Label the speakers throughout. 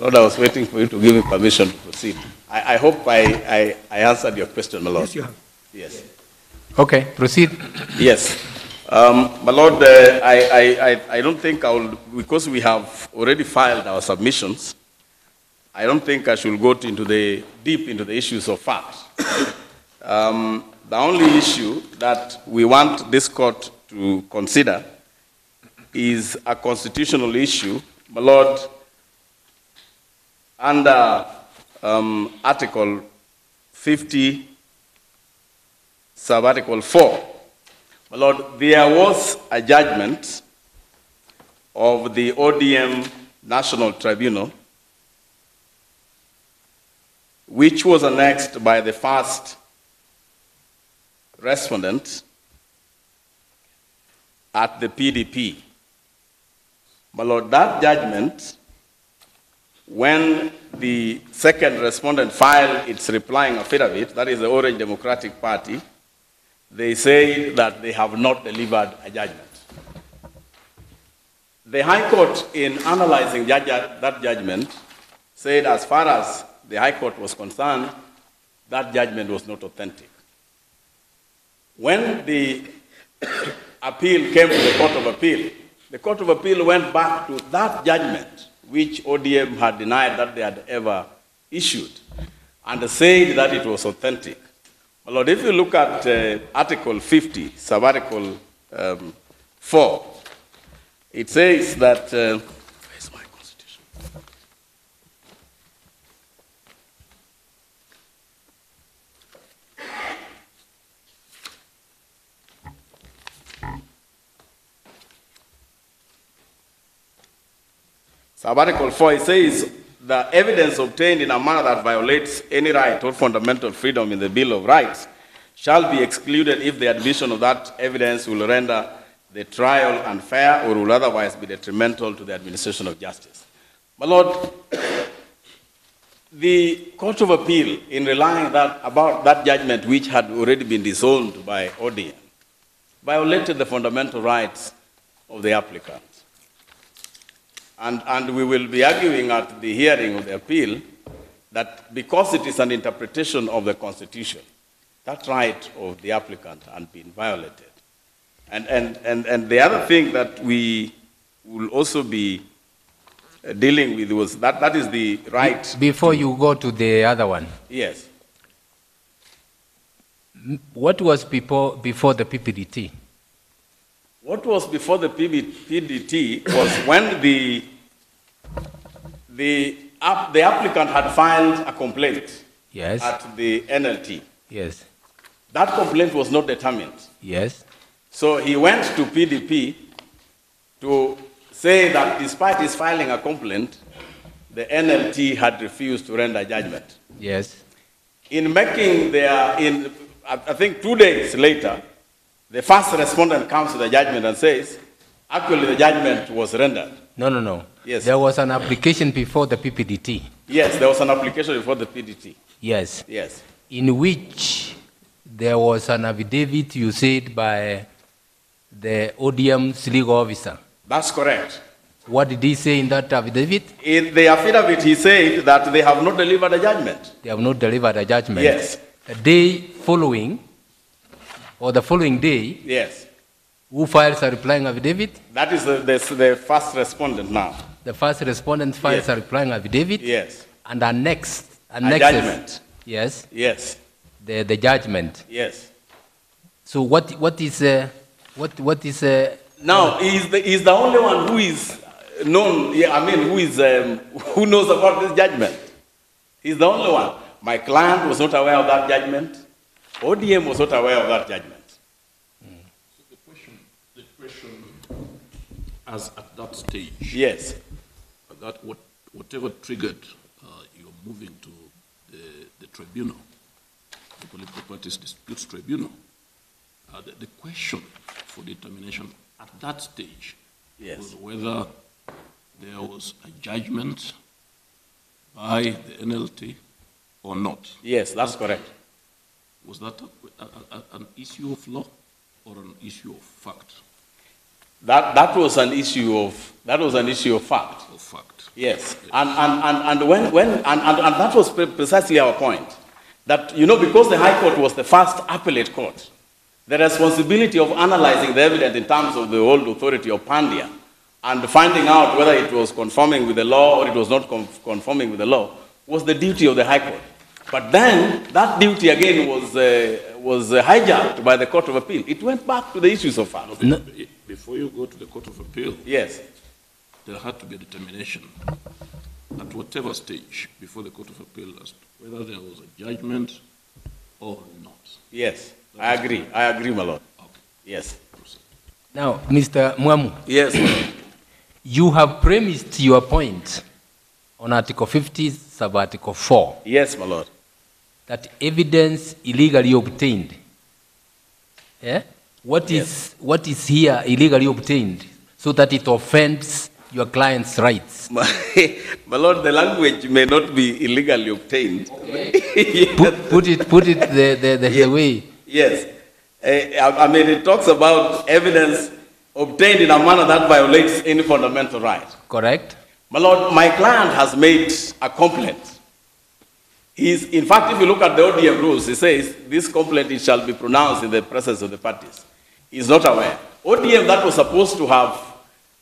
Speaker 1: Lord, I was waiting for you to give me permission to proceed. I hope I answered your question, my Lord.
Speaker 2: Yes, you have.
Speaker 1: Yes.
Speaker 3: Okay, proceed.
Speaker 1: Yes. My Lord, I don't think I will, because we have already filed our submissions, I don't think I should go deep into the issues of fact. The only issue that we want this court to consider is a constitutional issue, my Lord, under Article 50, Sub-Article 4. My Lord, there was a judgment of the ODM National Tribunal which was annexed by the first respondent at the PDP. My Lord, that judgment, when the second respondent filed its replying affidavit, that is the Orange Democratic Party, they say that they have not delivered a judgment. The High Court, in analyzing that judgment, said as far as the High Court was concerned, that judgment was not authentic. When the appeal came to the Court of Appeal went back to that judgment which ODM had denied that they had ever issued and said that it was authentic. My Lord, if you look at Article 50, Sub-Article 4, it says that, where's my constitution? Sub-Article 4, it says, the evidence obtained in a manner that violates any right or fundamental freedom in the Bill of Rights shall be excluded if the admission of that evidence will render the trial unfair or will otherwise be detrimental to the administration of justice. My Lord, the Court of Appeal, in relying about that judgment which had already been disowned by ODM, violated the fundamental rights of the applicant. And we will be arguing at the hearing of the appeal that because it is an interpretation of the Constitution, that right of the applicant had been violated. And the other thing that we will also be dealing with was that is the right.
Speaker 3: Before you go to the other one.
Speaker 1: Yes.
Speaker 3: What was before the PPDT?
Speaker 1: What was before the PDT was when the applicant had filed a complaint.
Speaker 3: Yes.
Speaker 1: At the NLT.
Speaker 3: Yes.
Speaker 1: That complaint was not determined.
Speaker 3: Yes.
Speaker 1: So he went to PDP to say that despite his filing a complaint, the NLT had refused to render judgment.
Speaker 3: Yes.
Speaker 1: In making I think 2 days later, the first respondent comes to the judgment and says, actually the judgment was rendered.
Speaker 3: No.
Speaker 1: Yes.
Speaker 3: There was an application before the PPDT.
Speaker 1: Yes, there was an application before the PDT.
Speaker 3: Yes.
Speaker 1: Yes.
Speaker 3: In which there was an affidavit, you said, by the ODM's legal officer.
Speaker 1: That's correct.
Speaker 3: What did he say in that affidavit?
Speaker 1: In the affidavit, he said that they have not delivered a judgment.
Speaker 3: They have not delivered a judgment.
Speaker 1: Yes.
Speaker 3: The day following, or the following day,
Speaker 1: yes.
Speaker 3: Who files a replying affidavit?
Speaker 1: That is the first respondent now.
Speaker 3: The first respondent files a replying affidavit.
Speaker 1: Yes.
Speaker 3: And annexed
Speaker 1: a judgment.
Speaker 3: Yes.
Speaker 1: Yes.
Speaker 3: The judgment.
Speaker 1: Yes.
Speaker 3: So what is
Speaker 1: now he's the only one who is known. Yeah, I mean who knows about this judgment. He's the only one. My client was not aware of that judgment. ODM was not aware of that judgment.
Speaker 4: So the question, as at that stage.
Speaker 1: Yes.
Speaker 4: That whatever triggered your moving to the tribunal, the Political Parties Disputes Tribunal, the question for determination at that stage was whether there was a judgment by the NLT or not.
Speaker 1: Yes, that's correct.
Speaker 4: Was that an issue of law or an issue of fact?
Speaker 1: That was an issue of fact.
Speaker 4: Of fact.
Speaker 1: Yes, and that was precisely our point. That, you know, because the High Court was the first appellate court, the responsibility of analyzing the evidence in terms of the old authority of Pandya and finding out whether it was conforming with the law or it was not conforming with the law was the duty of the High Court. But then that duty again was hijacked by the Court of Appeal. It went back to the issues of fact.
Speaker 4: No. Before you go to the Court of Appeal,
Speaker 1: yes,
Speaker 4: there had to be a determination at whatever stage before the Court of Appeal as to whether there was a judgment or not.
Speaker 1: Yes, I agree, my lord.
Speaker 4: Okay.
Speaker 1: Yes.
Speaker 3: Now, Mr. Mwamu.
Speaker 1: Yes, my lord.
Speaker 3: You have premised your point on Article 50, sub-Article 4.
Speaker 1: Yes, my lord.
Speaker 3: That evidence illegally obtained. Yeah? What is here illegally obtained so that it offends your client's rights?
Speaker 1: My lord, the language may not be illegally obtained.
Speaker 3: Okay. Yes. put it the way.
Speaker 1: Yes. I mean, it talks about evidence obtained in a manner that violates any fundamental right.
Speaker 3: Correct.
Speaker 1: My lord, my client has made a complaint. In fact, if you look at the ODM rules, it says this complaint shall be pronounced in the presence of the parties. He's not aware. ODM that was supposed to have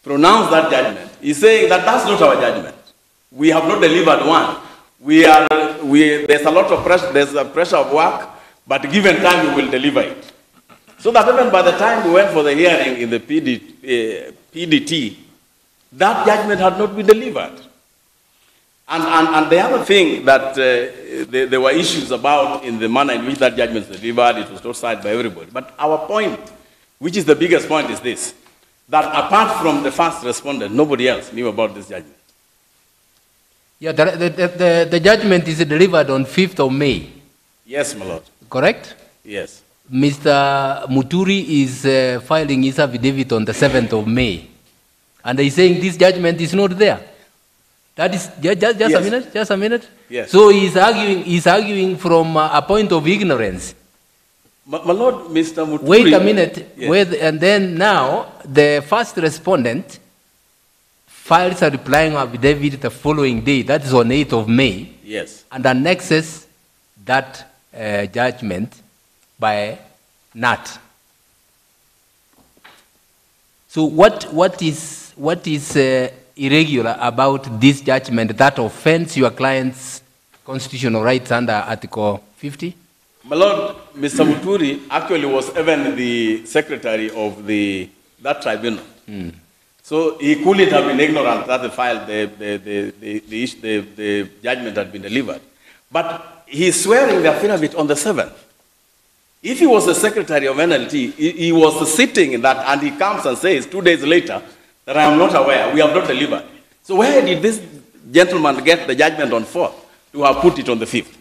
Speaker 1: pronounced that judgment is saying that that's not our judgment. We have not delivered one. There's a lot of pressure, there's a pressure of work, but given time we will deliver it. So that even by the time we went for the hearing in the PDT, that judgment had not been delivered. And the other thing that there were issues about in the manner in which that judgment was delivered, it was not signed by everybody. But our point, which is the biggest point, is this, that apart from the first respondent, nobody else knew about this judgment.
Speaker 3: Yeah, the judgment is delivered on 5th of May.
Speaker 1: Yes, my lord.
Speaker 3: Correct?
Speaker 1: Yes.
Speaker 3: Mr. Muturi is filing his affidavit on the 7th of May. And he's saying this judgment is not there. That is, just yes. Just a minute.
Speaker 1: Yes.
Speaker 3: So he's arguing from a point of ignorance.
Speaker 1: My lord, Mr. Muturi.
Speaker 3: Wait a minute.
Speaker 1: Yes.
Speaker 3: And then now, the first respondent files a replying affidavit the following day. That is on 8th of May.
Speaker 1: Yes.
Speaker 3: And annexes that judgment by NAT. So what is irregular about this judgment that offends your client's constitutional rights under Article 50?
Speaker 1: My lord, Mr. Muturi actually was even the secretary of that tribunal. Mm. So he couldn't have been ignorant that the judgment had been delivered. But he's swearing the affidavit on the 7th. If he was the secretary of NLT, he was sitting in that, and he comes and says 2 days later that I am not aware, we have not delivered. So where did this gentleman get the judgment on 4th to have put it on the 5th?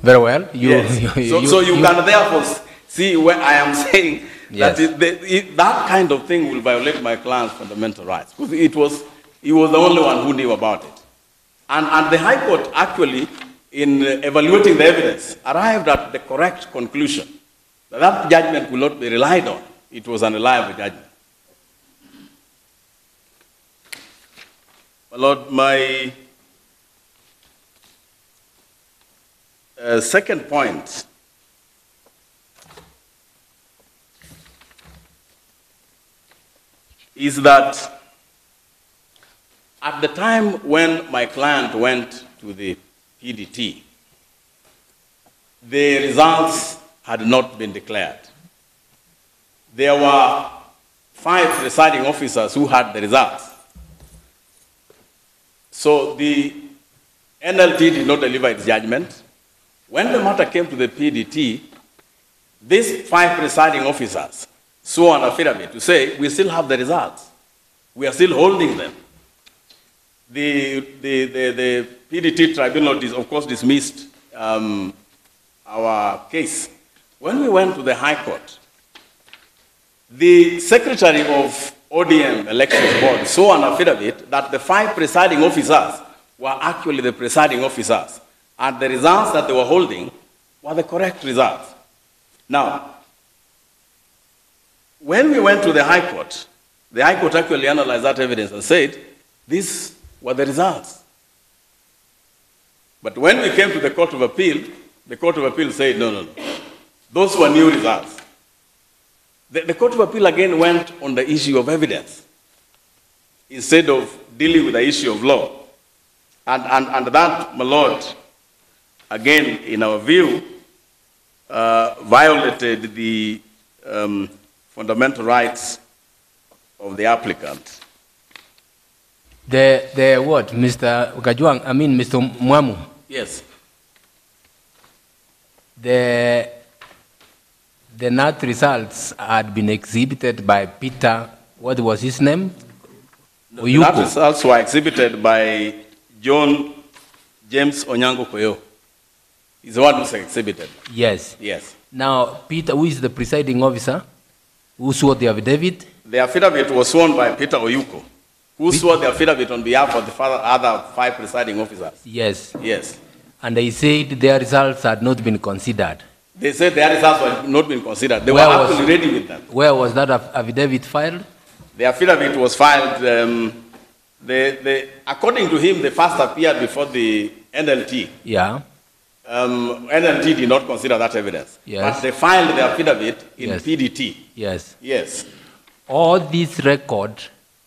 Speaker 3: Very well.
Speaker 1: So you can therefore see where I am saying
Speaker 3: yes.
Speaker 1: that that kind of thing will violate my client's fundamental rights. Because he was the only one who knew about it. And the High Court actually, in evaluating the evidence, arrived at the correct conclusion that that judgment will not be relied on. It was an unreliable judgment. My lord, my second point is that at the time when my client went to the PDT, the results had not been declared. There were 5 presiding officers who had the results. So the NLT did not deliver its judgment. When the matter came to the PDT, these 5 presiding officers swore an affidavit to say, we still have the results. We are still holding them. The PDT tribunal, of course, dismissed our case. When we went to the High Court, the secretary of ODM Elections Board saw an affidavit that the 5 presiding officers were actually the presiding officers, and the results that they were holding were the correct results. Now, when we went to the High Court actually analyzed that evidence and said, These were the results. But when we came to the Court of Appeal, the Court of Appeal said, no. Those were new results. The Court of Appeal again went on the issue of evidence instead of dealing with the issue of law. And that, my Lord, again, in our view, violated the fundamental rights of the applicant.
Speaker 3: The what, Mr. Gajuang, I mean, Mr. Mwamu?
Speaker 1: Yes.
Speaker 3: The NAT results had been exhibited by Peter, what was his name?
Speaker 1: The NAT results were exhibited by John James Onyango Koyo. He's the one who's exhibited.
Speaker 3: Yes.
Speaker 1: Yes.
Speaker 3: Now, Peter, who is the presiding officer, who swore the affidavit?
Speaker 1: The affidavit was sworn by Peter Oyuko, who swore the affidavit on behalf of the other 5 presiding officers.
Speaker 3: Yes.
Speaker 1: Yes.
Speaker 3: And they said their results had not been considered.
Speaker 1: They said their results had not been considered. They were actually ready with them.
Speaker 3: Where was that affidavit filed?
Speaker 1: The affidavit was filed, according to him, they first appeared before the NLT.
Speaker 3: Yeah.
Speaker 1: NLT did not consider that evidence.
Speaker 3: Yes.
Speaker 1: But they filed the affidavit in
Speaker 3: Yes.
Speaker 1: PDT.
Speaker 3: Yes.
Speaker 1: Yes.
Speaker 3: All this record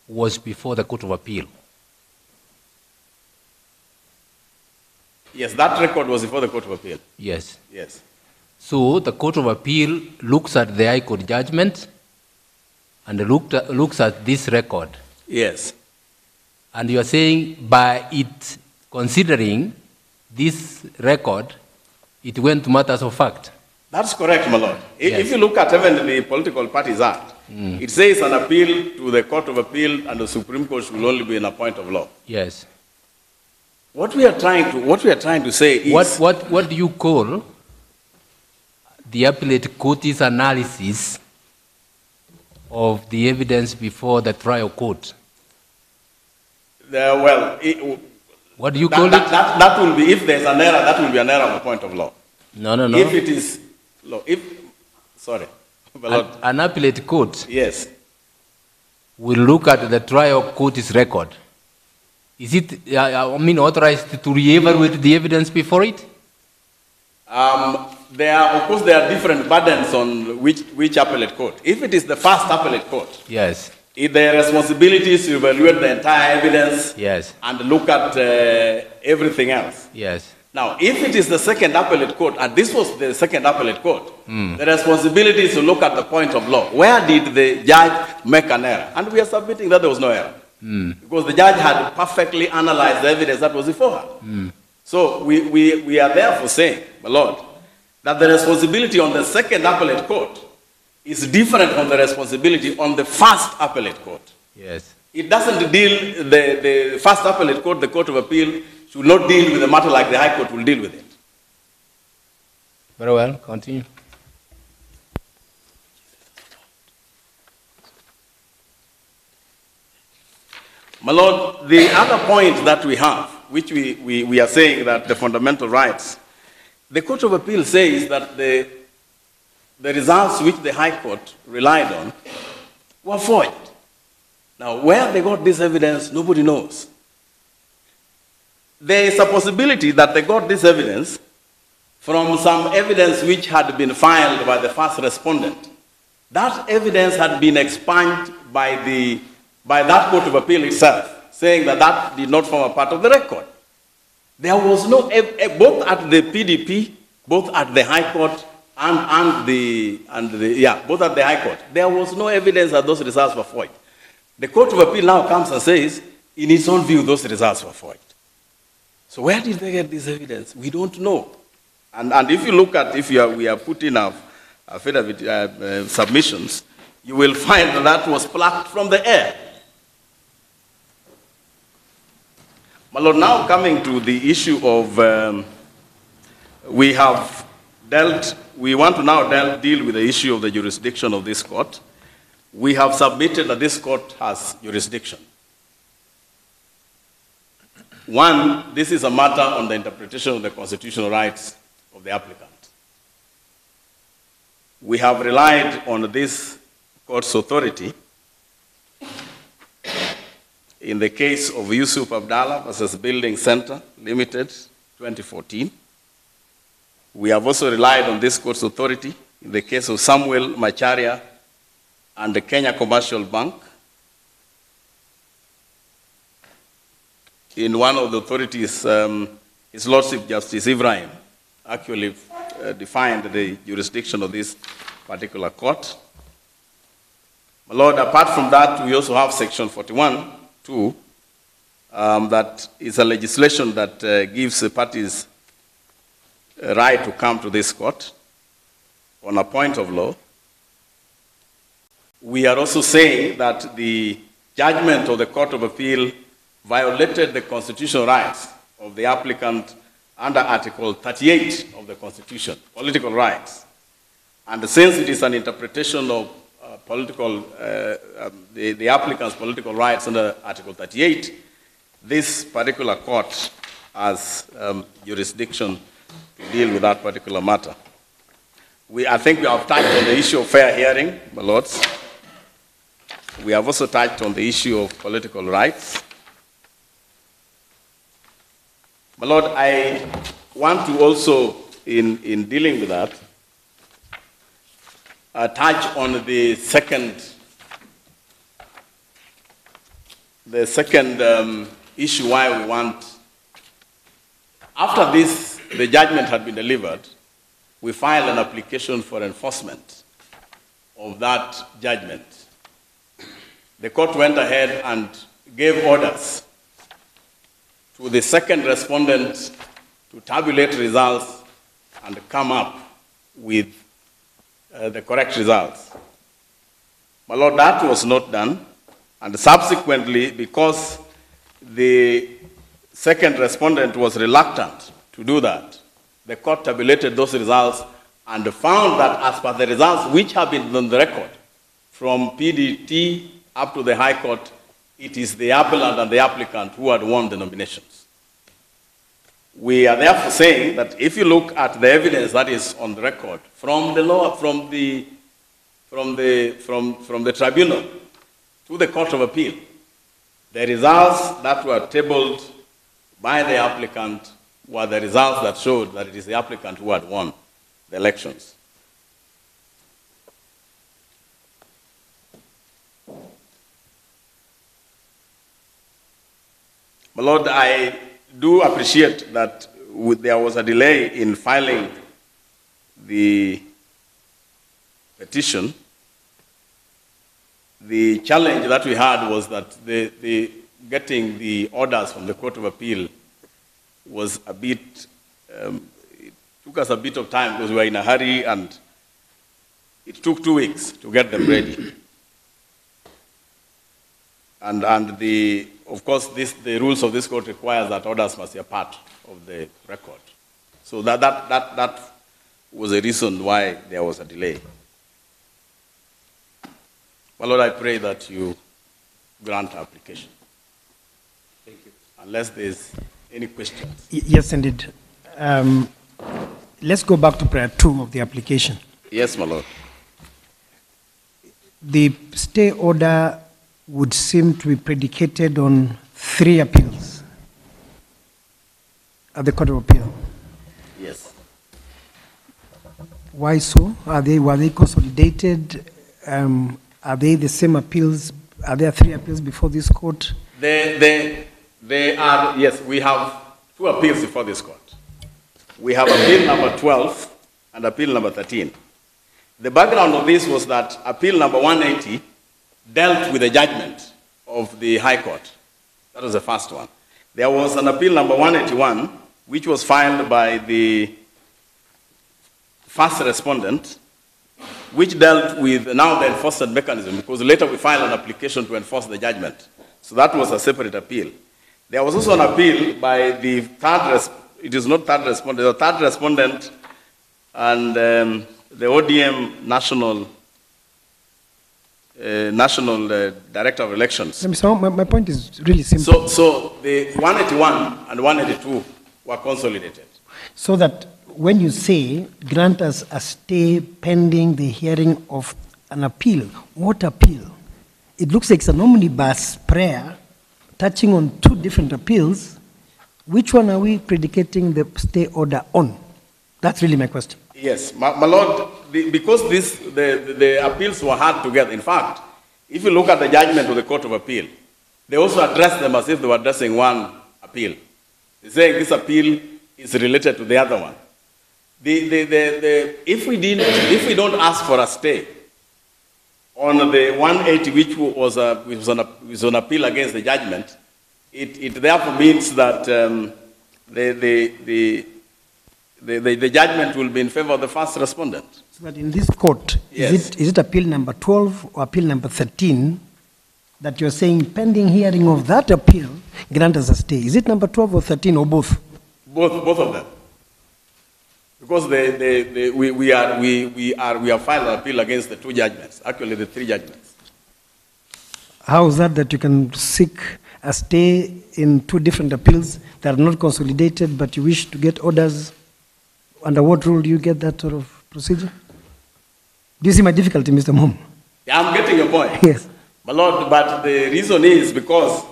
Speaker 3: was before the Court of Appeal.
Speaker 1: Yes, that record was before the Court of Appeal.
Speaker 3: Yes.
Speaker 1: Yes.
Speaker 3: So the Court of Appeal looks at the High Court judgment and looks at this record.
Speaker 1: Yes.
Speaker 3: And you are saying by it considering this record, it went to matters of fact.
Speaker 1: That's correct, my Lord.
Speaker 3: Yes.
Speaker 1: If you look at even the Political Parties Act, it says an appeal to the Court of Appeal and the Supreme Court will only be in a point of law.
Speaker 3: Yes.
Speaker 1: What we are trying to say is...
Speaker 3: What do you call the appellate court's analysis of the evidence before the trial court? What do you call it?
Speaker 1: That will be, if there's an error, that will be an error of a point of law.
Speaker 3: No.
Speaker 1: If it is law,
Speaker 3: An appellate court
Speaker 1: yes,
Speaker 3: will look at the trial court's record. Is it, authorized to re-evaluate the evidence before it?
Speaker 1: of course, there are different burdens on which appellate court. If it is the first appellate court,
Speaker 3: Yes.
Speaker 1: the responsibility is to evaluate the entire evidence
Speaker 3: Yes.
Speaker 1: and look at everything else.
Speaker 3: Yes.
Speaker 1: Now, if it is the second appellate court, and this was the second appellate court, the responsibility is to look at the point of law. Where did the judge make an error? And we are submitting that there was no error. Because the judge had perfectly analyzed the evidence that was before her. So we are therefore saying, my Lord, that the responsibility on the second appellate court is different from the responsibility on the first appellate court.
Speaker 3: Yes.
Speaker 1: It doesn't deal, the first appellate court, the Court of Appeal, should not deal with a matter like the High Court will deal with it.
Speaker 3: Very well, continue.
Speaker 1: My Lord, the other point that we have, which we are saying that the fundamental rights, the Court of Appeal says that the results which the High Court relied on were forged. Now, where they got this evidence, nobody knows. There is a possibility that they got this evidence from some evidence which had been filed by the first respondent. That evidence had been expunged by that Court of Appeal itself, saying that that did not form a part of the record. There was no, both at the PDP, both at the High Court, both at the High Court, there was no evidence that those results were forged. The Court of Appeal now comes and says, in its own view, those results were forged. So where did they get this evidence? We don't know. And if you look at, we are putting our affidavit submissions, you will find that was plucked from the air. My Lord, now coming to the issue of, we want to now deal with the issue of the jurisdiction of this court. We have submitted that this court has jurisdiction. One, this is a matter on the interpretation of the constitutional rights of the applicant. We have relied on this court's authority in the case of Yusuf Abdallah versus Building Center Limited, 2014. We have also relied on this court's authority in the case of Samuel Macharia and the Kenya Commercial Bank. In one of the authorities, His Lordship Justice Ibrahim actually defined the jurisdiction of this particular court. My Lord, apart from that, we also have Section 41(2), that is a legislation that gives the parties a right to come to this court on a point of law. We are also saying that the judgment of the Court of Appeal violated the constitutional rights of the applicant under Article 38 of the Constitution, political rights. And since it is an interpretation of the applicant's political rights under Article 38, this particular court has jurisdiction to deal with that particular matter. I think we have touched on the issue of fair hearing, my lords. We have also touched on the issue of political rights. My Lord, I want to also, in dealing with that, touch on the second issue why we want. After this, the judgment had been delivered, we filed an application for enforcement of that judgment. The court went ahead and gave orders to the second respondent to tabulate results and come up with the correct results. My Lord, that was not done, and subsequently, because the second respondent was reluctant to do that, the court tabulated those results and found that as per the results which have been on the record from PDT up to the High Court, it is the appellant and the applicant who had won the nominations. We are therefore saying that if you look at the evidence that is on the record from the law, from the tribunal to the Court of Appeal, the results that were tabled by the applicant were the results that showed that it is the applicant who had won the elections. My Lord, I do appreciate that there was a delay in filing the petition. The challenge that we had was that getting the orders from the Court of Appeal was a bit, it took us a bit of time because we were in a hurry, and it took 2 weeks to get them ready. And of course, the rules of this court require that orders must be a part of the record. So that was the reason why there was a delay. Well, Lord, I pray that you grant our application. Thank you. Unless there's any questions.
Speaker 2: Yes, indeed. Let's go back to prayer 2 of the application.
Speaker 1: Yes, my Lord.
Speaker 2: The stay order would seem to be predicated on 3 appeals at the Court of Appeal.
Speaker 1: Yes.
Speaker 2: Why so? Were they consolidated? Are they the same appeals? Are there 3 appeals before this court?
Speaker 1: They are, yes, we have 2 appeals before this court. We have appeal number 12 and appeal number 13. The background of this was that appeal number 180 dealt with the judgment of the High Court. That was the first one. There was an appeal number 181, which was filed by the first respondent, which dealt with now the enforcement mechanism, because later we filed an application to enforce the judgment. So that was a separate appeal. There was also an appeal by the it is not third respondent, the third respondent and the ODM National Director of Elections.
Speaker 2: My point is really simple.
Speaker 1: So the 181 and 182 were consolidated.
Speaker 2: So that when you say grant us a stay pending the hearing of an appeal, what appeal? It looks like it's an omnibus prayer touching on two different appeals, which one are we predicating the stay order on? That's really my question.
Speaker 1: Yes, my Lord, because the appeals were heard together. In fact, if you look at the judgment of the Court of Appeal, they also addressed them as if they were addressing one appeal. They're saying this appeal is related to the other one. If we don't ask for a stay on the 180, which was an appeal against the judgment, it therefore means that the judgment will be in favor of the first respondent.
Speaker 2: So that in this court,
Speaker 1: yes.
Speaker 2: is it appeal number 12 or appeal number 13 that you're saying pending hearing of that appeal grant us a stay? Is it number 12 or 13 or both?
Speaker 1: Both of them. Because we have filed an appeal against the two judgments, actually the three judgments.
Speaker 2: How is that you can seek a stay in two different appeals that are not consolidated, but you wish to get orders? Under what rule do you get that sort of procedure? Do you see my difficulty, Mr. Mom?
Speaker 1: Yeah, I'm getting your point.
Speaker 2: Yes.
Speaker 1: My Lord, but the reason is because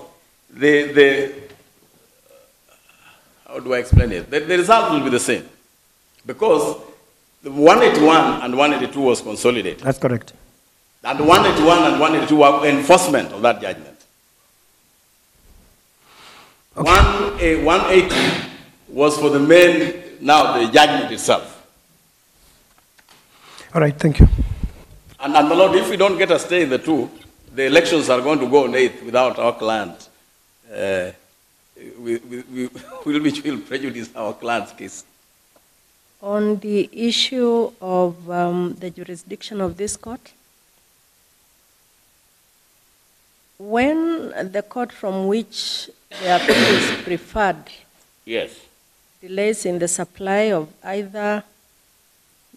Speaker 1: how do I explain it? The result will be the same. Because the 181 and 182 was consolidated.
Speaker 2: That's correct.
Speaker 1: And 181 and 182 were enforcement of that judgment. Okay. 180 was for the main, now the judgment itself.
Speaker 2: All right, thank you.
Speaker 1: And my Lord, if we don't get a stay in the two, the elections are going to go on 8th without our client, which will prejudice our client's case.
Speaker 5: On the issue of the jurisdiction of this court, when the court from which the appeal is preferred
Speaker 1: yes.
Speaker 5: delays in the supply of either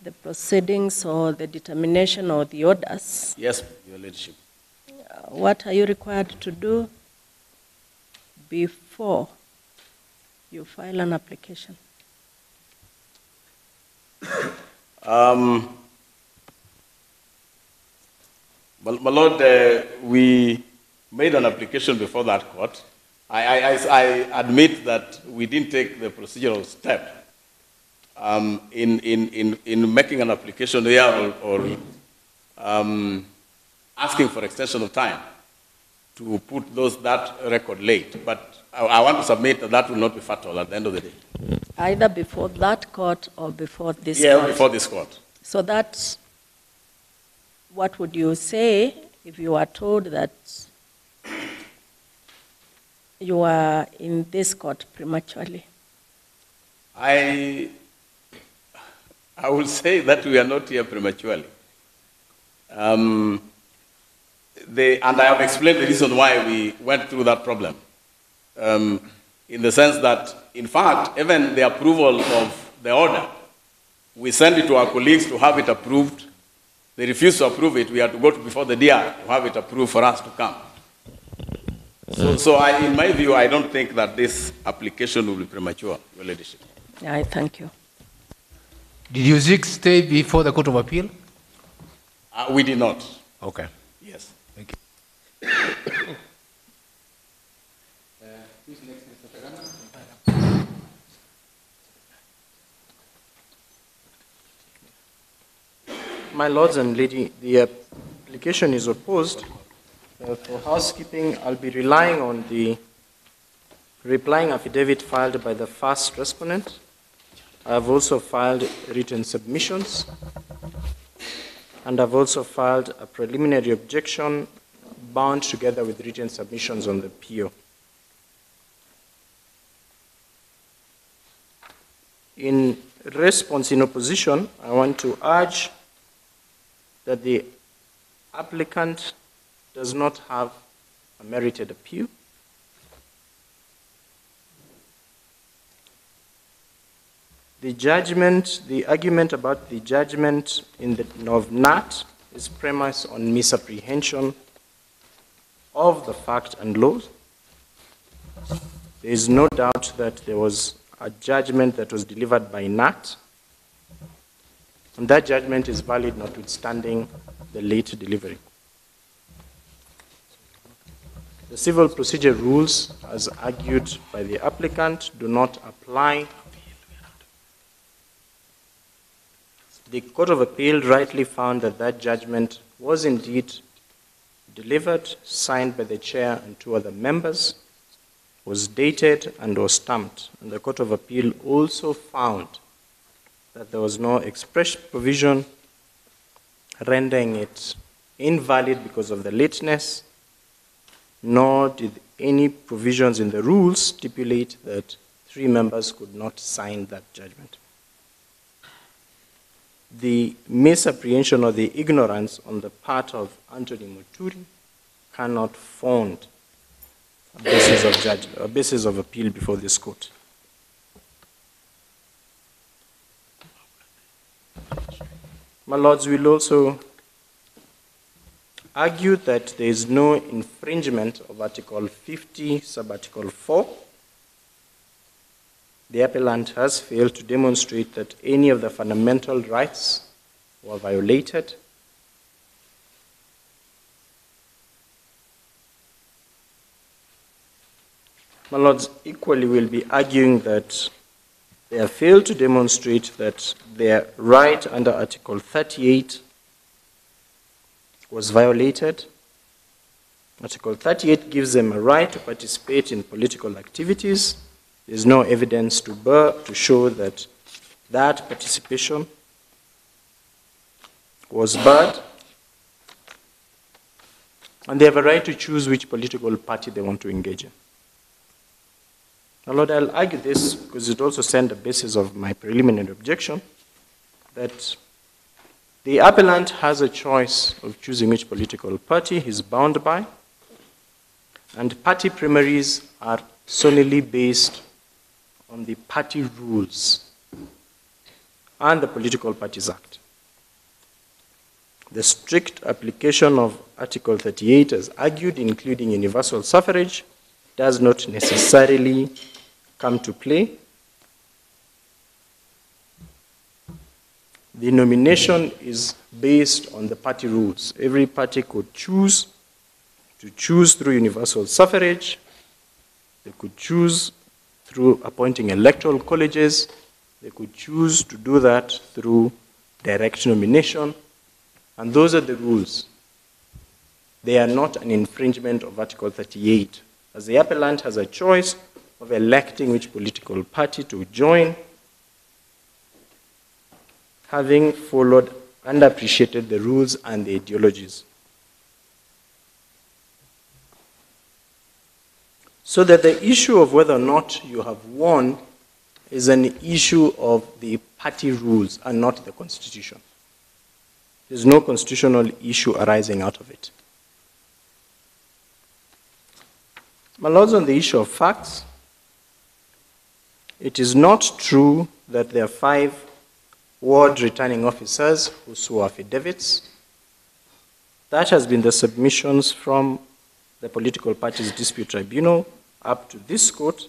Speaker 5: the proceedings or the determination or the orders,
Speaker 1: yes, Your Lordship.
Speaker 5: What are you required to do before you file an application?
Speaker 1: My Lord, we made an application before that court. I admit that we didn't take the procedural step in making an application here or asking for extension of time to put that record late. But I want to submit that will not be fatal at the end of the day.
Speaker 5: Either before that court or before this court?
Speaker 1: Yeah, before this court.
Speaker 5: So that's, what would you say if you are told that you are in this court prematurely?
Speaker 1: I will say that we are not here prematurely. And I have explained the reason why we went through that problem. In the sense that, in fact, even the approval of the order, we send it to our colleagues to have it approved. They refuse to approve it. We have to go before the DR to have it approved for us to come. So in my view, I don't think that this application will be premature, Your Ladyship.
Speaker 5: I thank you.
Speaker 3: Did you seek stay before the Court of Appeal?
Speaker 1: We did not.
Speaker 3: Okay.
Speaker 1: Yes.
Speaker 3: Thank you.
Speaker 6: Who's next, Mr. Tagana? My lords and lady, the application is opposed. For housekeeping, I'll be relying on the replying affidavit filed by the first respondent. I have also filed written submissions, and I've also filed a preliminary objection bound together with written submissions on the PO. In response, in opposition, I want to urge that the applicant does not have a merited appeal. The judgment, the argument about the judgment of NAT is premised on misapprehension of the fact and law. There is no doubt that there was a judgment that was delivered by NAT, and that judgment is valid notwithstanding the late delivery. The civil procedure rules, as argued by the applicant, do not apply. The Court of Appeal rightly found that that judgment was indeed delivered, signed by the chair and two other members, was dated and was stamped. And the Court of Appeal also found that there was no express provision rendering it invalid because of the lateness, nor did any provisions in the rules stipulate that 3 members could not sign that judgment. The misapprehension or the ignorance on the part of Anthony Muturi cannot found a basis of appeal before this court. My lords, will also argue that there is no infringement of Article 50, Sub-Article 4. The appellant has failed to demonstrate that any of the fundamental rights were violated. My lords, equally will be arguing that they have failed to demonstrate that their right under Article 38 was violated. Article 38 gives them a right to participate in political activities. There is no evidence to show that that participation was bad. And they have a right to choose which political party they want to engage in. Now, Lord, I'll argue this because it also sent the basis of my preliminary objection that the appellant has a choice of choosing which political party he's bound by, and party primaries are solely based on the party rules and the Political Parties Act. The strict application of Article 38, as argued, including universal suffrage, does not necessarily come to play. The nomination is based on the party rules. Every party could choose through universal suffrage. They could choose through appointing electoral colleges. They could choose to do that through direct nomination. And those are the rules. They are not an infringement of Article 38, as the appellant has a choice of electing which political party to join, having followed and appreciated the rules and the ideologies. So that the issue of whether or not you have won is an issue of the party rules and not the Constitution. There's no constitutional issue arising out of it. My lords, on the issue of facts, it is not true that there are 5 ward returning officers who swore affidavits. That has been the submissions from the Political Parties Dispute Tribunal up to this court.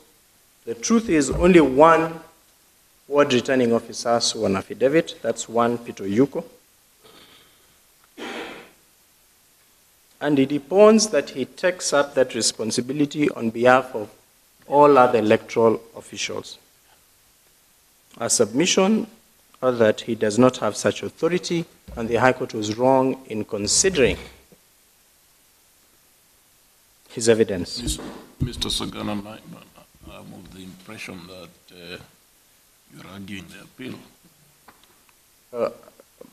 Speaker 6: The truth is only 1 ward returning officer swore an affidavit. That's one Peter Yuko. And it depends that he takes up that responsibility on behalf of all other electoral officials. Our submission are that he does not have such authority, and the High Court was wrong in considering his evidence.
Speaker 4: Mr. Sagana, I'm of the impression that you're arguing the appeal.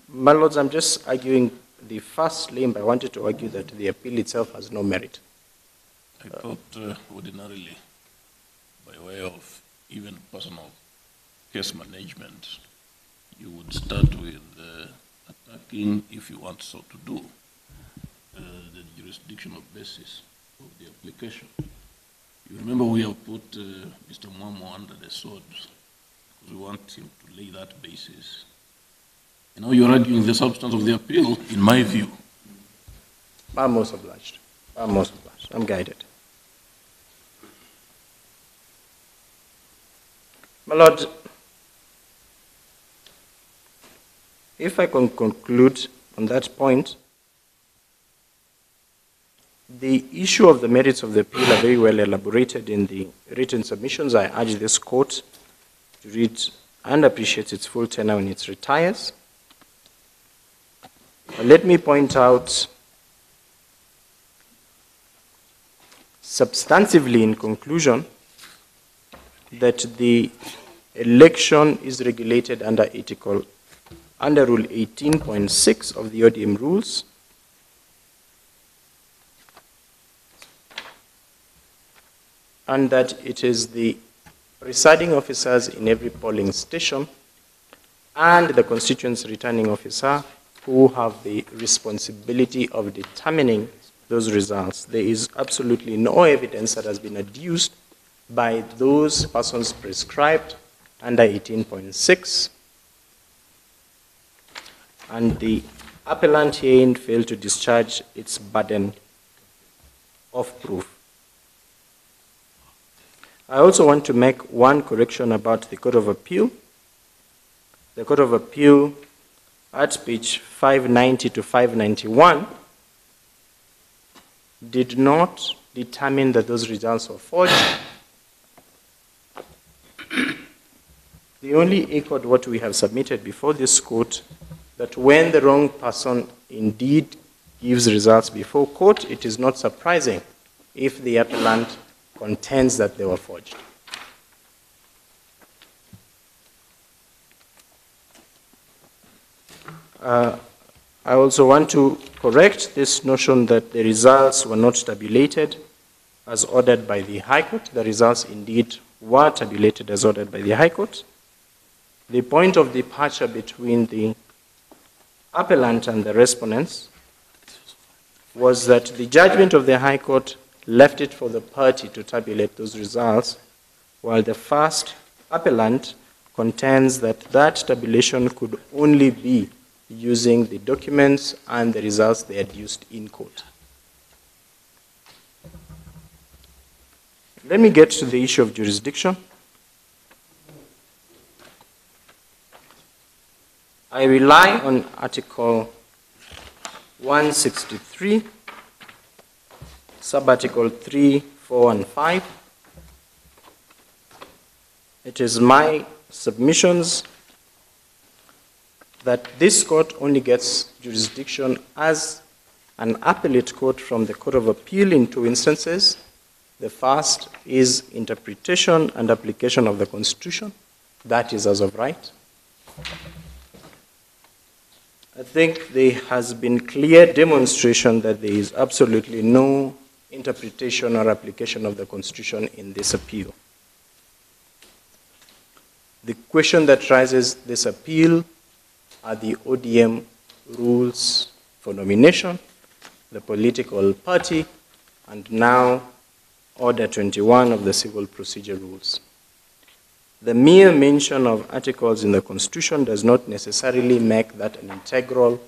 Speaker 6: My lords, I'm just arguing the first limb. I wanted to argue that the appeal itself has no merit.
Speaker 4: I thought ordinarily, by way of even personal case management, you would start with attacking, if you want so to do, the jurisdictional basis of the application. You remember we have put Mr. Mwamo under the sword because we want him to lay that basis. And now you're arguing the substance of the appeal, in my view.
Speaker 6: I'm most obliged. I'm most obliged. I'm guided. My lord, if I can conclude on that point, The issue of the merits of the appeal are very well elaborated in the written submissions. I urge this court to read and appreciate its full tenor when it retires. Let me point out substantively in conclusion that the election is regulated under Rule 18.6 of the ODM rules, and that it is the presiding officers in every polling station and the constituency returning officer who have the responsibility of determining those results. There is absolutely no evidence that has been adduced by those persons prescribed under 18.6, and the appellant herein failed to discharge its burden of proof. I also want to make one correction about the Court of Appeal. The Court of Appeal at page 590 to 591 did not determine that those results were forged. They only echoed what we have submitted before this court, that when the wrong person indeed gives results before court, it is not surprising if the appellant contends that they were forged. I also want to correct this notion that the results were not tabulated as ordered by the High Court. The results indeed were tabulated as ordered by the High Court. The point of departure between the appellant and the respondents was that the judgment of the High Court left it for the party to tabulate those results, while the first appellant contends that that tabulation could only be using the documents and the results they adduced in court. Let me get to the issue of jurisdiction. I rely on Article 163, Sub-Article 3, 4, and 5. It is my submissions that this court only gets jurisdiction as an appellate court from the Court of Appeal in two instances. The first is interpretation and application of the Constitution. That is as of right. I think there has been clear demonstration that there is absolutely no interpretation or application of the Constitution in this appeal. The question that rises this appeal are the ODM rules for nomination, the political party, and now Order 21 of the Civil Procedure Rules. The mere mention of articles in the Constitution does not necessarily make that an integral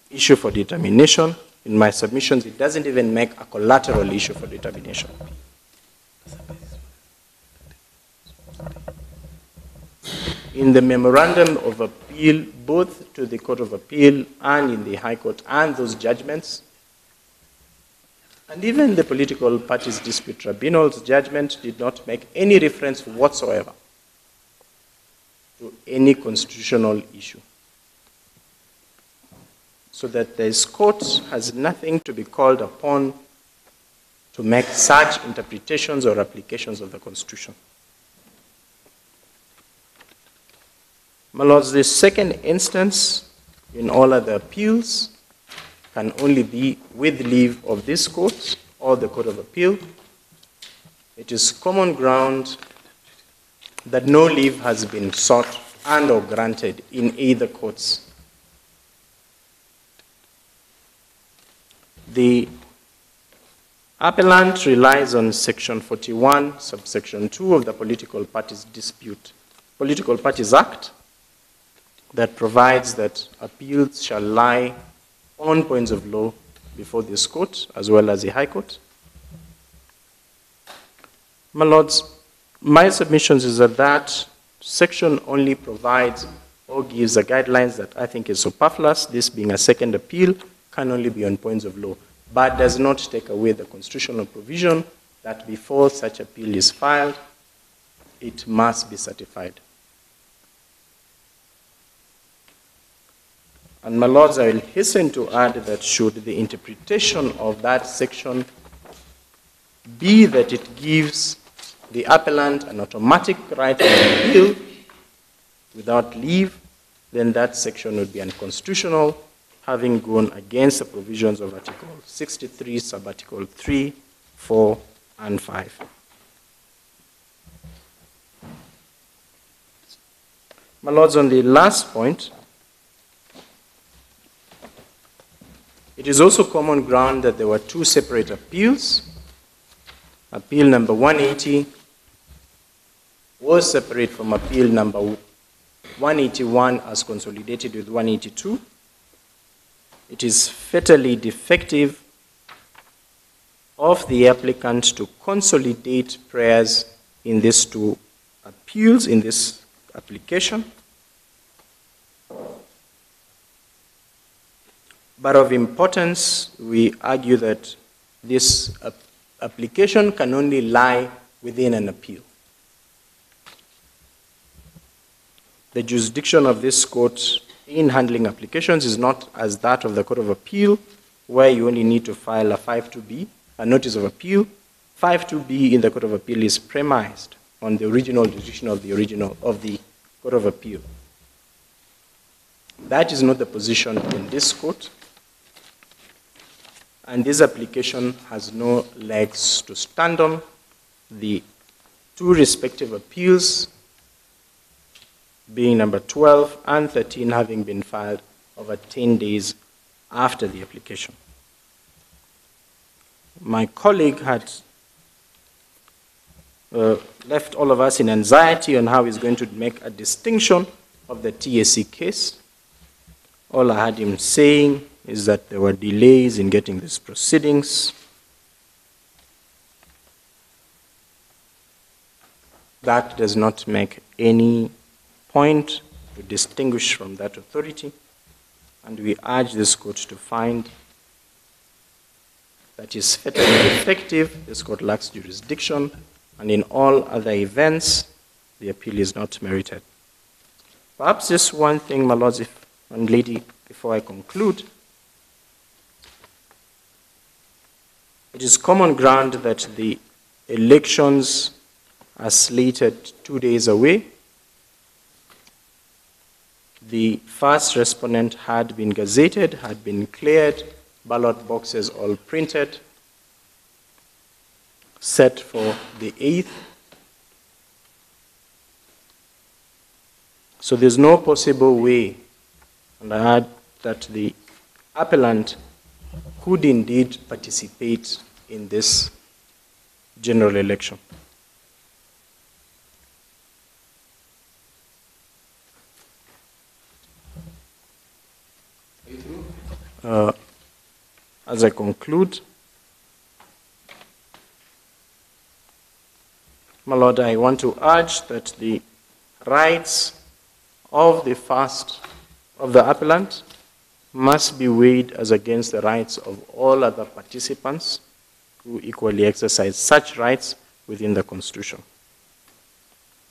Speaker 6: issue for determination. In my submissions, it doesn't even make a collateral issue for determination. In the Memorandum of Appeal, both to the Court of Appeal and in the High Court, and those judgments, and even the Political Parties Dispute Tribunal's judgment did not make any reference whatsoever to any constitutional issue. So that this court has nothing to be called upon to make such interpretations or applications of the Constitution. My lords, the second instance in all other appeals can only be with leave of this court or the Court of Appeal. It is common ground that no leave has been sought and or granted in either courts. The appellant relies on Section 41, subsection 2 of the Political Parties Act that provides that appeals shall lie on points of law before this court as well as the High Court. My lords, my submissions is that that section only provides or gives a guidelines that I think is superfluous, this being a second appeal, can only be on points of law, but does not take away the constitutional provision that before such appeal is filed, it must be certified. And my lords, I will hasten to add that should the interpretation of that section be that it gives the appellant an automatic right to appeal without leave, then that section would be unconstitutional, having gone against the provisions of Article 63, Sub-Article 3, 4, and 5. My lords, on the last point, it is also common ground that there were two separate appeals. Appeal number 180 was separate from appeal number 181 as consolidated with 182. It is fatally defective of the applicant to consolidate prayers in these two appeals, in this application. But of importance, we argue that this application can only lie within an appeal. The jurisdiction of this court in handling applications is not as that of the Court of Appeal, where you only need to file a 5.2b, a notice of appeal. 5.2b in the Court of Appeal is premised on the original jurisdiction of the Court of Appeal. That is not the position in this court, and this application has no legs to stand on. The two respective appeals, being number 12 and 13, having been filed over 10 days after the application. My colleague had left all of us in anxiety on how he's going to make a distinction of the TSC case. All I had him saying is that there were delays in getting these proceedings. That does not make any point to distinguish from that authority, and we urge this court to find that is fatally defective, this court lacks jurisdiction, and in all other events, the appeal is not merited. Perhaps just one thing, my lords and lady, before I conclude. It is common ground that the elections are slated 2 days away. The first respondent had been gazetted, had been cleared, ballot boxes all printed, set for the 8th. So there's no possible way, and I add that the appellant could indeed participate in this general election. As I conclude, my lord, I want to urge that the rights of the appellant must be weighed as against the rights of all other participants who equally exercise such rights within the Constitution.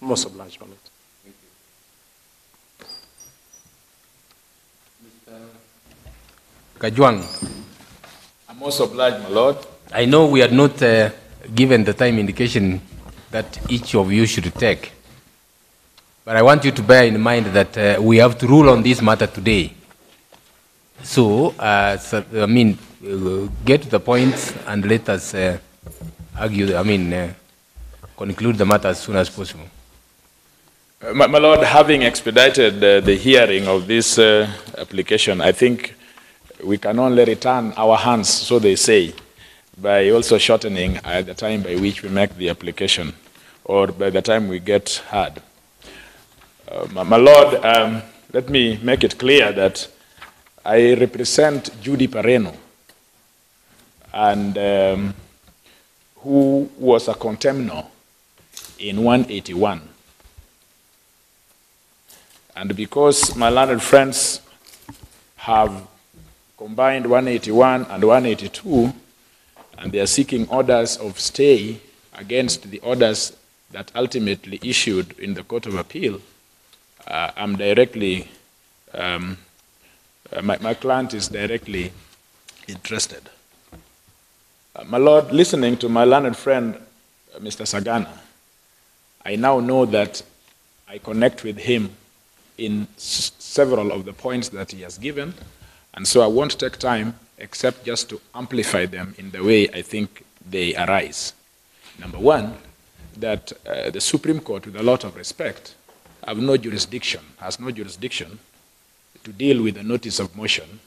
Speaker 6: Most obliged, my lord.
Speaker 3: Kajwang.
Speaker 7: I'm most obliged, my lord.
Speaker 3: I know we are not given the time indication that each of you should take, but I want you to bear in mind that we have to rule on this matter today. So, get to the points and let us conclude the matter as soon as possible.
Speaker 7: My lord, having expedited the hearing of this application, I think we can only return our hands, so they say, by also shortening the time by which we make the application, or by the time we get heard. My lord, let me make it clear that I represent Judy Pareno, and who was a contemnor in 181. And because my learned friends have combined 181 and 182, and they are seeking orders of stay against the orders that ultimately issued in the Court of Appeal, I'm directly, my client is directly interested. My Lord, listening to my learned friend, Mr. Sagana, I now know that I connect with him in several of the points that he has given, and so I won't take time except just to amplify them in the way I think they arise. Number one, that the Supreme Court, with a lot of respect, has no jurisdiction to deal with a notice of motion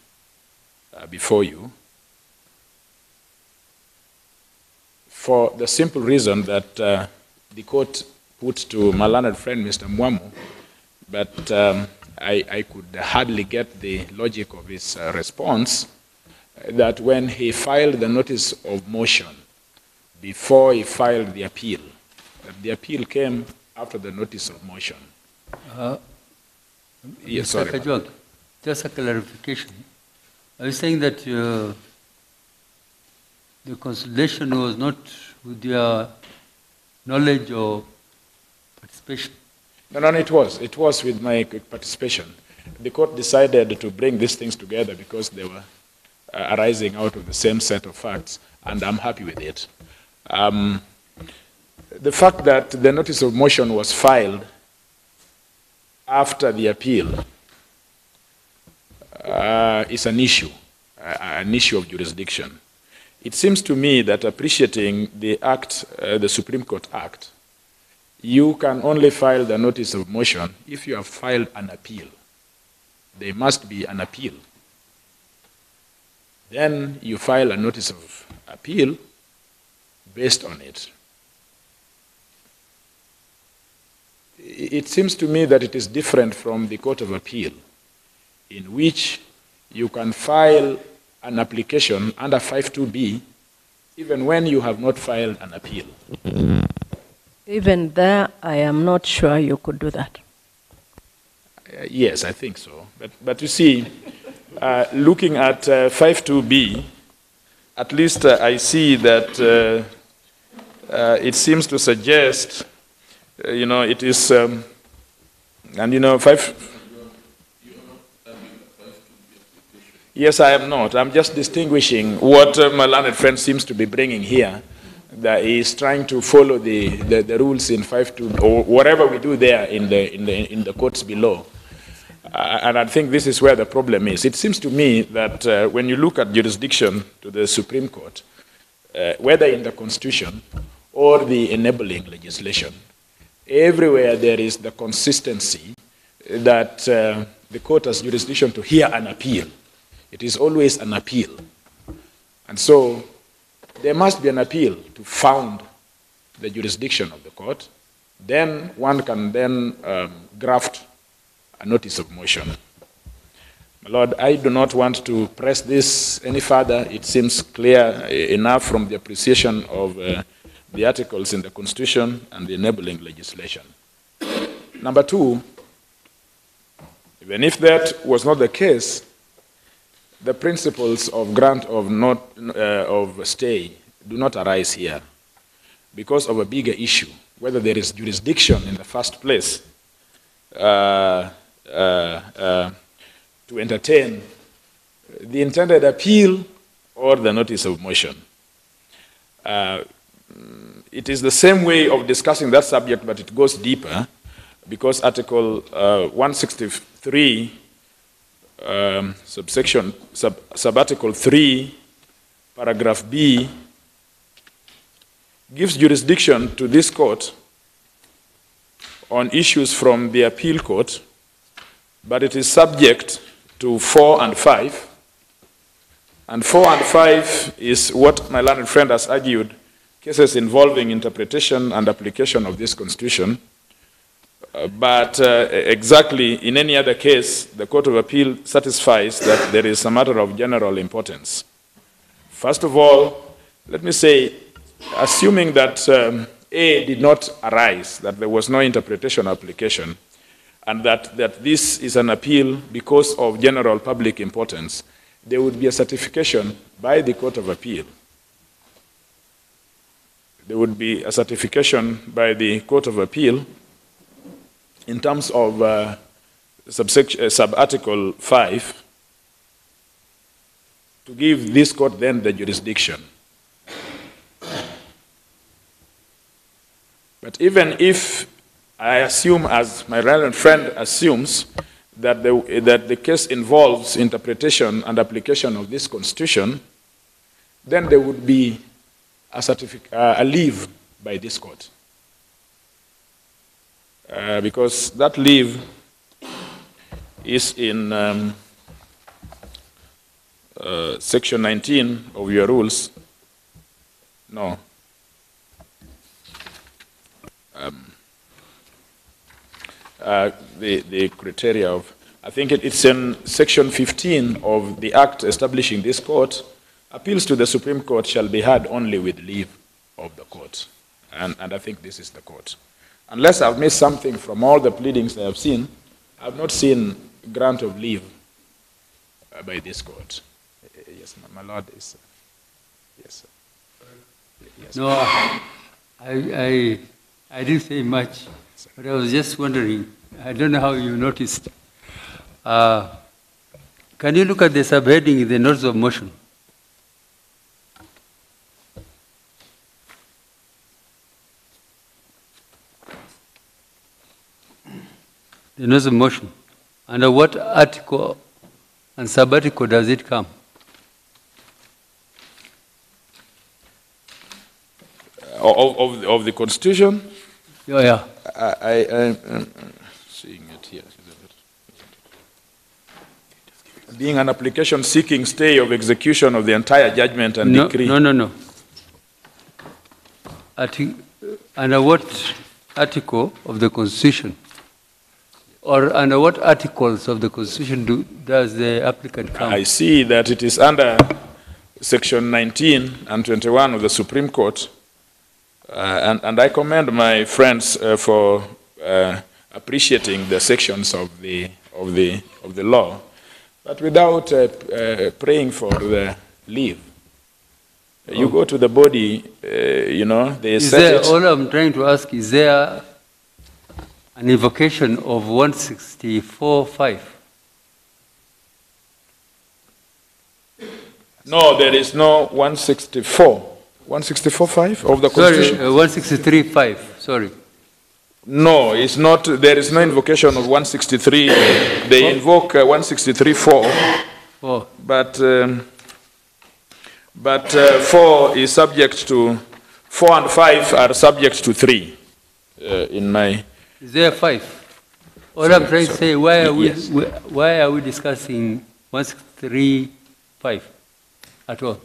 Speaker 7: before you, for the simple reason that the court put to my learned friend, Mr. Mwamu, but I could hardly get the logic of his response, that when he filed the notice of motion before he filed the appeal, that the appeal came after the notice of motion. Yes, sorry.
Speaker 8: Kajwang, just a clarification. Are you saying that the consolidation was not with your knowledge or participation?
Speaker 7: No, it was. It was with my participation. The court decided to bring these things together because they were arising out of the same set of facts, and I'm happy with it. The fact that the notice of motion was filed after the appeal is an issue of jurisdiction. It seems to me that appreciating the act, the Supreme Court Act, you can only file the notice of motion if you have filed an appeal. There must be an appeal. Then you file a notice of appeal based on it. It seems to me that it is different from the Court of Appeal, in which you can file an application under 52B even when you have not filed an appeal.
Speaker 5: Even there, I am not sure you could do that.
Speaker 7: Yes, I think so. But you see, looking at 52B, at least I see that it seems to suggest, it is, Yes, I am not. I'm just distinguishing what my learned friend seems to be bringing here, that he is trying to follow the rules in 52, or whatever we do there in the courts below. And I think this is where the problem is. It seems to me that when you look at jurisdiction to the Supreme Court, whether in the Constitution or the enabling legislation, everywhere there is the consistency that the court has jurisdiction to hear an appeal. It is always an appeal. And so there must be an appeal to found the jurisdiction of the court. Then one can then graft a notice of motion. My Lord, I do not want to press this any further. It seems clear enough from the appreciation of the articles in the Constitution and the enabling legislation. Number two, even if that was not the case, the principles of grant of stay do not arise here because of a bigger issue, whether there is jurisdiction in the first place to entertain the intended appeal or the notice of motion. It is the same way of discussing that subject, but it goes deeper, because Article 163 subarticle 3, paragraph B, gives jurisdiction to this court on issues from the appeal court, but it is subject to 4 and 5. And 4 and 5 is what my learned friend has argued, cases involving interpretation and application of this Constitution. But exactly in any other case, the Court of Appeal satisfies that there is a matter of general importance. First of all, let me say, assuming that A did not arise, that there was no interpretation or application, and that this is an appeal because of general public importance, there would be a certification by the Court of Appeal. There would be a certification by the Court of Appeal in terms of sub-article 5 to give this court then the jurisdiction. But even if I assume, as my reverend friend assumes, that the case involves interpretation and application of this constitution, then there would be a leave by this court. Because that leave is in section 19 of your rules. No. The criteria of, I think it's in section 15 of the act establishing this court. Appeals to the Supreme Court shall be heard only with leave of the court. And I think this is the court. Unless I've missed something from all the pleadings I have seen, I've not seen grant of leave by this court. Yes, my lord is. Yes, sir. Yes,
Speaker 8: no, I didn't say much, but I was just wondering. I don't know how you noticed. Can you look at the subheading in the notes of motion? The notice of motion. Under what article and sub-article does it come?
Speaker 7: Of the Constitution?
Speaker 8: Yeah.
Speaker 7: I'm seeing it here. Being an application seeking stay of execution of the entire judgment and decree.
Speaker 8: No. Under what article of the Constitution? Or under what articles of the Constitution does the applicant come?
Speaker 7: I see that it is under section 19 and 21 of the Supreme Court. And I commend my friends for appreciating the sections of the law, but without praying for the leave. You go to the body, they set it.
Speaker 8: All I'm trying to ask, is there an invocation of 164.5?
Speaker 7: No, there is no 164. 164.5 of the Constitution?
Speaker 8: Sorry, 163.5, sorry.
Speaker 7: No, it's not. There is no invocation of 163. They invoke 163.4.
Speaker 8: Oh.
Speaker 7: But 4 is subject to, 4 and 5 are subject to 3 in my...
Speaker 8: Is there 5? All I'm trying to say, why are we discussing 163.5 at all?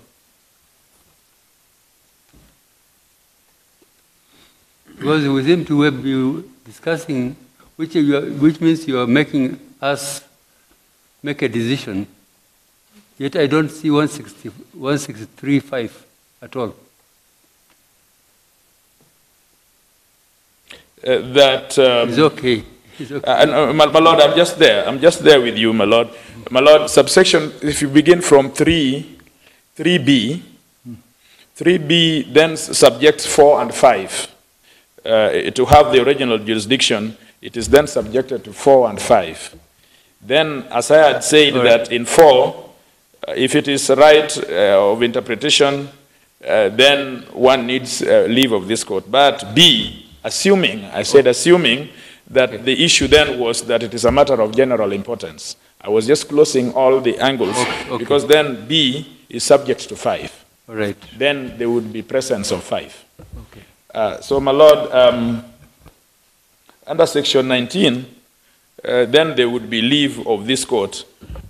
Speaker 8: Because we seem to be discussing, which means you are making us make a decision, yet I don't see 163.5 at all. It's okay. It's okay.
Speaker 7: My Lord, I'm just there. I'm just there with you, my Lord. My Lord, subsection, if you begin from 3B, 3B then subjects 4 and 5. To have the original jurisdiction, it is then subjected to 4 and 5. Then, as I had said, that in 4, if it is right of interpretation, then one needs leave of this court. But B, assuming that the issue then was that it is a matter of general importance. I was just closing all the angles, because then B is subject to 5.
Speaker 8: All right.
Speaker 7: Then there would be presence of 5. Okay. So, my Lord, under section 19, then there would be leave of this court.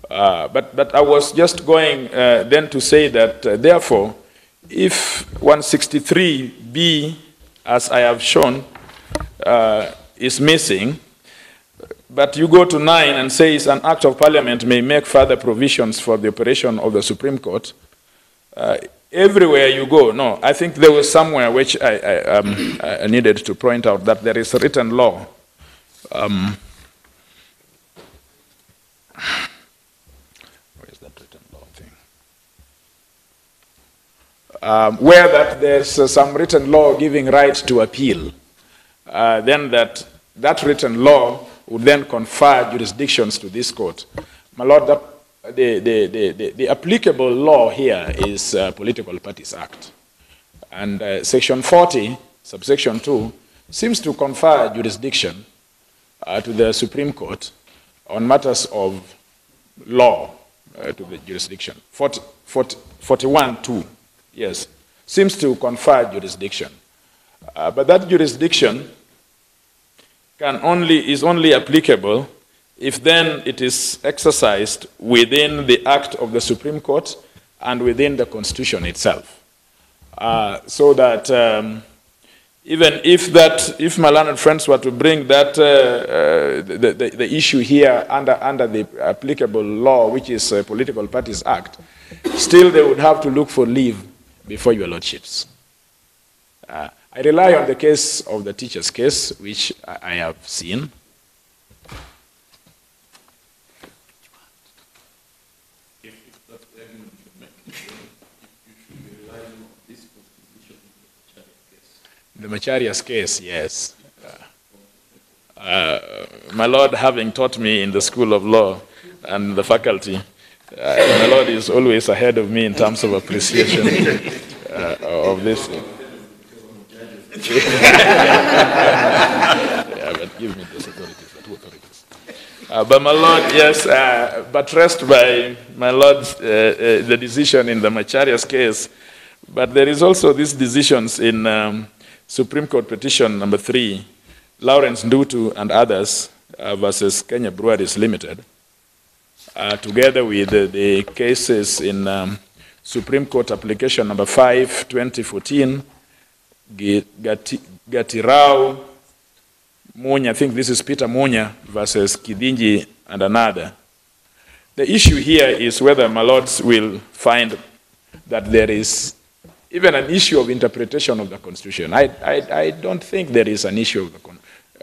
Speaker 7: But I was just going then to say that, therefore, if 163B, as I have shown, is missing, but you go to 9 and says an act of parliament may make further provisions for the operation of the Supreme Court, everywhere you go, no, I think there was somewhere which I needed to point out that there is a written law where is that written law thing? Where that there's some written law giving right to appeal, then that written law would then confer jurisdictions to this court. My Lord, the applicable law here is Political Parties Act. And Section 40, subsection 2, seems to confer jurisdiction to the Supreme Court on matters of law to the jurisdiction. 41.2, yes, seems to confer jurisdiction. But that jurisdiction is only applicable if then it is exercised within the act of the Supreme Court and within the Constitution itself. So that even if my learned friends were to bring that the issue here under the applicable law, which is Political Parties Act, still they would have to look for leave before your lordships. I rely on the case of the teacher's case, which I have seen. The Macharia's case, yes. My Lord, having taught me in the School of Law and the faculty, my Lord is always ahead of me in terms of appreciation of this. Yeah, but give me those authorities, the two authorities. But my Lord, yes, buttressed by my Lord's the decision in the Macharia's case, but there is also these decisions in Supreme Court Petition number 3, Lawrence Ndutu and others versus Kenya Breweries Limited, together with the cases in Supreme Court Application number 5, 2014, Gatirao, Munya, I think this is Peter Munya versus Kidinji and another. The issue here is whether my lords will find that there is even an issue of interpretation of the Constitution. I don't think there is an issue of the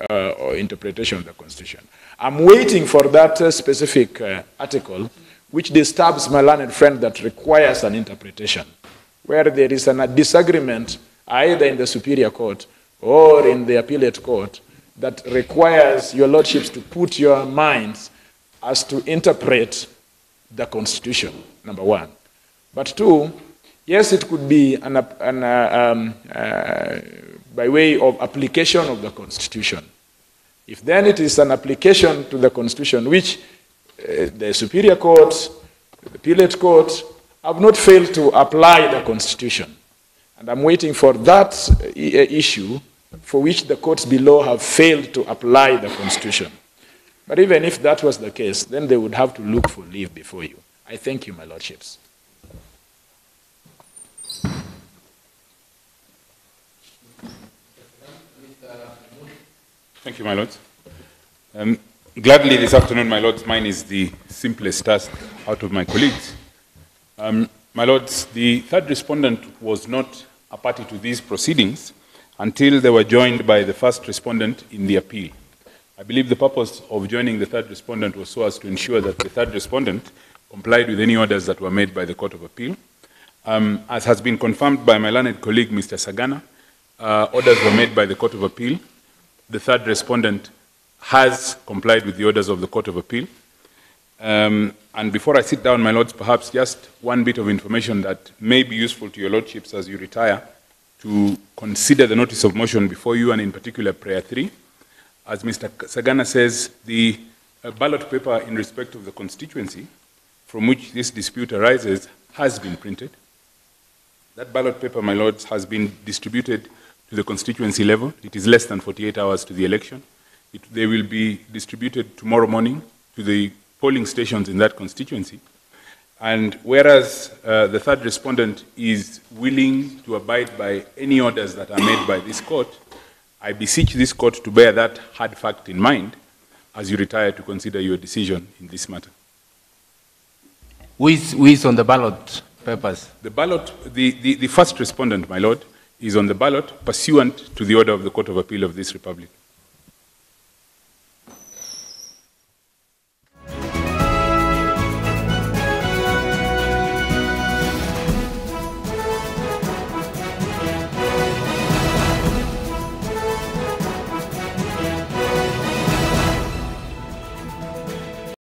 Speaker 7: or interpretation of the Constitution. I'm waiting for that specific article which disturbs my learned friend that requires an interpretation, where there is a disagreement either in the Superior Court or in the Appellate Court that requires your lordships to put your minds as to interpret the Constitution, number one. But two, yes, it could be by way of application of the Constitution. If then it is an application to the Constitution, which the Superior Court, the Appellate Court, have not failed to apply the Constitution. And I'm waiting for that issue for which the courts below have failed to apply the Constitution. But even if that was the case, then they would have to look for leave before you. I thank you, my lordships.
Speaker 9: Thank you, my lords. Gladly this afternoon, my lords, mine is the simplest task out of my colleagues. My lords, the third respondent was not a party to these proceedings until they were joined by the first respondent in the appeal. I believe the purpose of joining the third respondent was so as to ensure that the third respondent complied with any orders that were made by the Court of Appeal. As has been confirmed by my learned colleague, Mr. Sagana, orders were made by the Court of Appeal. The third respondent has complied with the orders of the Court of Appeal. And before I sit down, my lords, perhaps just one bit of information that may be useful to your lordships as you retire to consider the notice of motion before you, and in particular prayer 3. As Mr. Sagana says, the ballot paper in respect of the constituency from which this dispute arises has been printed. That ballot paper, my lords, has been distributed to the constituency level. It is less than 48 hours to the election. They will be distributed tomorrow morning to the polling stations in that constituency. And whereas the third respondent is willing to abide by any orders that are made by this court, I beseech this court to bear that hard fact in mind as you retire to consider your decision in this matter.
Speaker 3: Who is on the ballot papers?
Speaker 9: The ballot, the first respondent, my lord, is on the ballot pursuant to the order of the Court of Appeal of this Republic.